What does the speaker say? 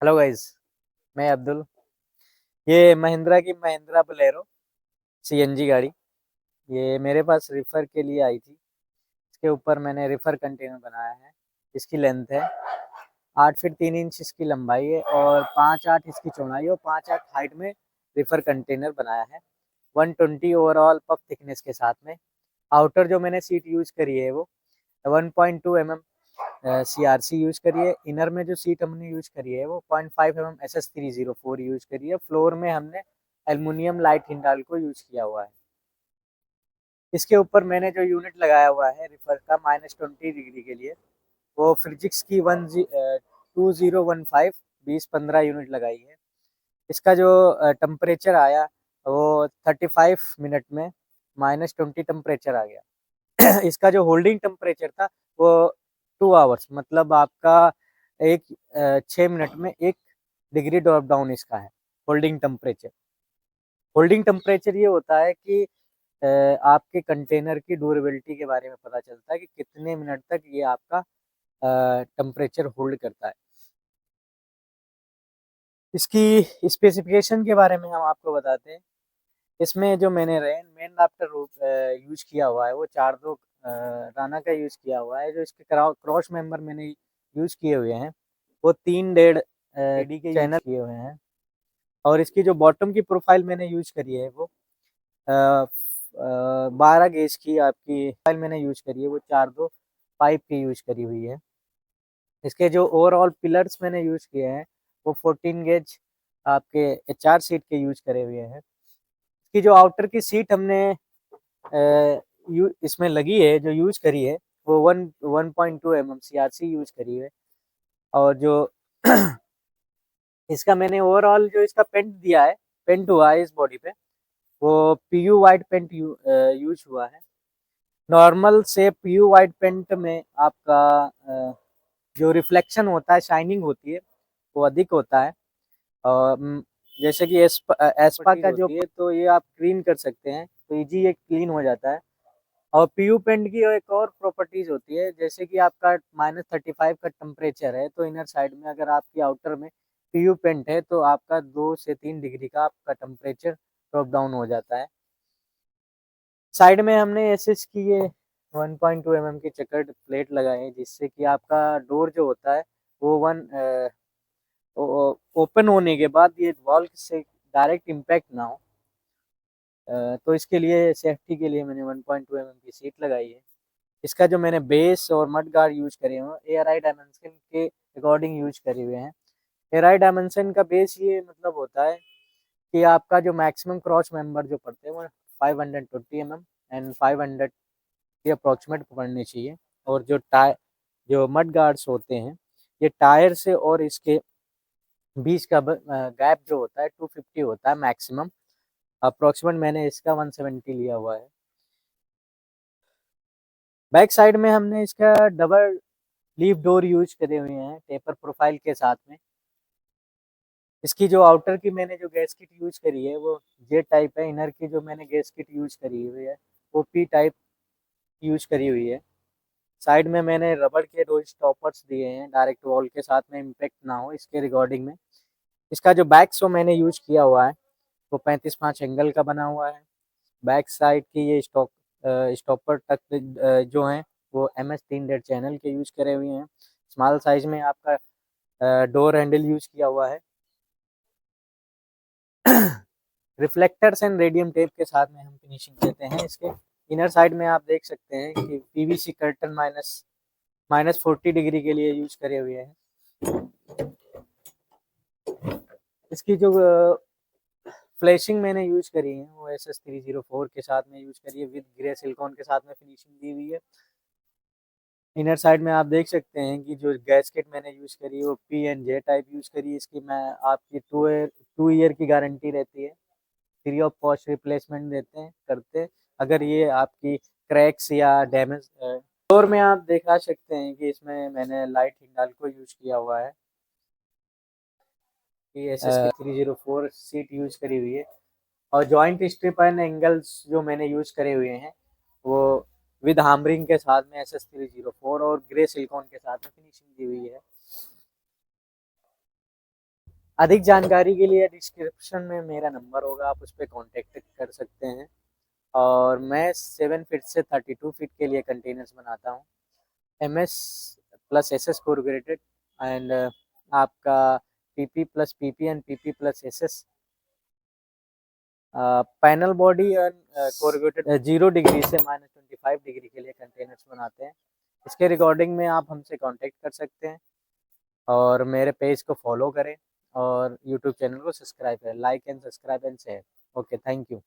Hello guys, मैं अब्दुल। ये महिंद्रा की महिंद्रा बोलेरो सीएनजी गाड़ी ये मेरे पास रिफ़र के लिए आई थी। इसके ऊपर मैंने रिफ़र कंटेनर बनाया है। इसकी लेंथ है 8 फीट 3 इंच इसकी लंबाई है और 5'8" इसकी चौड़ाई और 5'8" हाइट में रिफ़र कंटेनर बनाया है। 120 ओवरऑल पफ थिकनेस के साथ में। आउटर जो मैंने सीट यूज़ करी है वो 1.2 mm CRC यूज़ करी है। इनर में जो सीट हमने यूज़ करी है वो 0.5 mm SS304 यूज़ करी है। फ्लोर में हमने एल्युमिनियम लाइट हिंडाल को यूज़ किया हुआ है। इसके ऊपर मैंने जो यूनिट लगाया हुआ है रिफर का -20 डिग्री के लिए वो फ्रिजिक्स की 2015 20-15 यूनिट लगाई है। इसका जो टेम्परेचर आया वो 35 मिनट में -20 टेम्परेचर आ गया। इसका जो होल्डिंग टेम्परेचर था वो 2 आवर्स मतलब आपका 6 मिनट में 1 डिग्री ड्रॉप डाउन इसका है होल्डिंग टेम्परेचर। होल्डिंग टेम्परेचर ये होता है कि आपके कंटेनर की ड्यूरेबिलिटी के बारे में पता चलता है कि कितने मिनट तक ये आपका टेम्परेचर होल्ड करता है। इसकी स्पेसिफिकेशन के बारे में हम आपको बताते हैं। इसमें जो मैंने मेन अडाप्टर यूज किया हुआ है वो 4-2 राना का यूज किया हुआ है। जो इसके क्रॉस मेंबर मैंने यूज किए हुए हैं वो 3.5 एडी के चैनल किए हुए हैं। और इसकी जो बॉटम की प्रोफाइल मैंने यूज करी है वो 12 गेज की आपकी प्रोफाइल मैंने यूज करी है वो 4-2 पाइप की यूज करी हुई है। इसके जो ओवरऑल पिलर्स मैंने यूज किए हैं वो 14 गेज आपके HR सीट के यूज करे हुए हैं। इसकी जो आउटर की सीट हमने इसमें लगी है जो यूज करी है वो 1.2 mm CRC यूज करी है। और जो इसका मैंने ओवरऑल जो इसका पेंट दिया है, पेंट हुआ है इस बॉडी पे वो PU वाइट पेंट यूज हुआ है। नॉर्मल से PU वाइट पेंट में आपका जो रिफ्लेक्शन होता है, शाइनिंग होती है वो अधिक होता है। और जैसे कि एस्पा का जो है तो ये आप क्लीन कर सकते हैं तो इजी ये क्लीन हो जाता है। और PU पेंट की एक और प्रॉपर्टीज होती है जैसे कि आपका -35 का टेम्परेचर है तो इनर साइड में अगर आपकी आउटर में PU पेंट है तो आपका 2 से 3 डिग्री का आपका टेम्परेचर ड्रॉप डाउन हो जाता है। साइड में हमने एसएस की ये 1.2 mm की चेकर्ड प्लेट लगाए हैं जिससे कि आपका डोर जो होता है वो ओपन होने के बाद ये वॉल से डायरेक्ट इम्पैक्ट ना हो। तो इसके लिए सेफ्टी के लिए मैंने 1.2 mm की सीट लगाई है। इसका जो मैंने बेस और मड गार्ड यूज करे हुए हैं ARI डायमेंशन के अकॉर्डिंग यूज करे हुए हैं। ARI डायमेंशन का बेस ये मतलब होता है कि आपका जो मैक्सिमम क्रॉस मेंबर जो पड़ते हैं वो 520 mm एंड 500 के अप्रॉक्सीमेट पड़ने चाहिए। और जो मड गार्ड्स होते हैं ये टायर से और इसके बीच का गैप जो होता है 250 होता है मैक्सिमम। अप्रॉक्सीमेट मैंने इसका 170 लिया हुआ है। बैक साइड में हमने इसका डबल लीफ डोर यूज करे हुए हैं टेपर प्रोफाइल के साथ में। इसकी जो आउटर की मैंने जो गैस्केट यूज करी है वो जे टाइप है। इनर की जो मैंने गैस्केट यूज करी हुई है वो P टाइप यूज करी हुई है। साइड में मैंने रबड़ के दो स्टॉपर्स दिए हैं डायरेक्ट वॉल के साथ में इम्पेक्ट ना हो इसके रिगार्डिंग में। इसका जो बैक सो मैंने यूज किया हुआ है वो 35-5 एंगल का बना हुआ है। बैक साइड की ये स्टॉपर तक जो हैं वो MS 3 चैनल के यूज करे हुए हैं। स्मॉल साइज में आपका डोर हैंडल यूज किया हुआ है। रिफ्लेक्टर्स एंड रेडियम टेप के साथ में हम फिनिशिंग देते हैं। इसके इनर साइड में आप देख सकते हैं कि PVC कर्टन -40 डिग्री के लिए यूज करे हुए हैं। इसकी जो फ्लैशिंग मैंने यूज करी है वो SS304 के साथ में यूज करी है विद ग्रे सिलिकॉन के साथ में फिनिशिंग दी हुई है। इनर साइड में आप देख सकते हैं कि जो गैस्केट मैंने यूज करी है वो PNJ टाइप यूज करी है। इसकी मैं आपकी 2 ईयर की गारंटी रहती है। फ्री ऑफ कॉस्ट रिप्लेसमेंट देते हैं करते हैं अगर ये आपकी क्रैक्स या डैमेज फ्लोर में आप दिखा सकते हैं कि इसमें मैंने लाइट हिंडाल को यूज किया हुआ है कि SS304 सीट यूज करी हुई है। और जॉइंट स्ट्रिप एंड एंगल्स जो मैंने यूज करे हुए हैं वो विद हामरिंग के साथ में SS304 और ग्रे सिलिकॉन के साथ में फिनिशिंग दी हुई है। अधिक जानकारी के लिए डिस्क्रिप्शन में मेरा नंबर होगा, आप उस पर कॉन्टेक्ट कर सकते हैं। और मैं 7 फीट से 32 फीट के लिए कंटेनर्स बनाता हूँ, MS plus SS corrugated and आपका PP plus PP and PP plus SS panel body and corrugated 0 degree से -25 डिग्री के लिए कंटेनर्स बनाते हैं। इसके रिकॉर्डिंग में आप हमसे कांटेक्ट कर सकते हैं और मेरे पेज को फॉलो करें और यूट्यूब चैनल को सब्सक्राइब करें। Like and subscribe and share. Okay, thank you.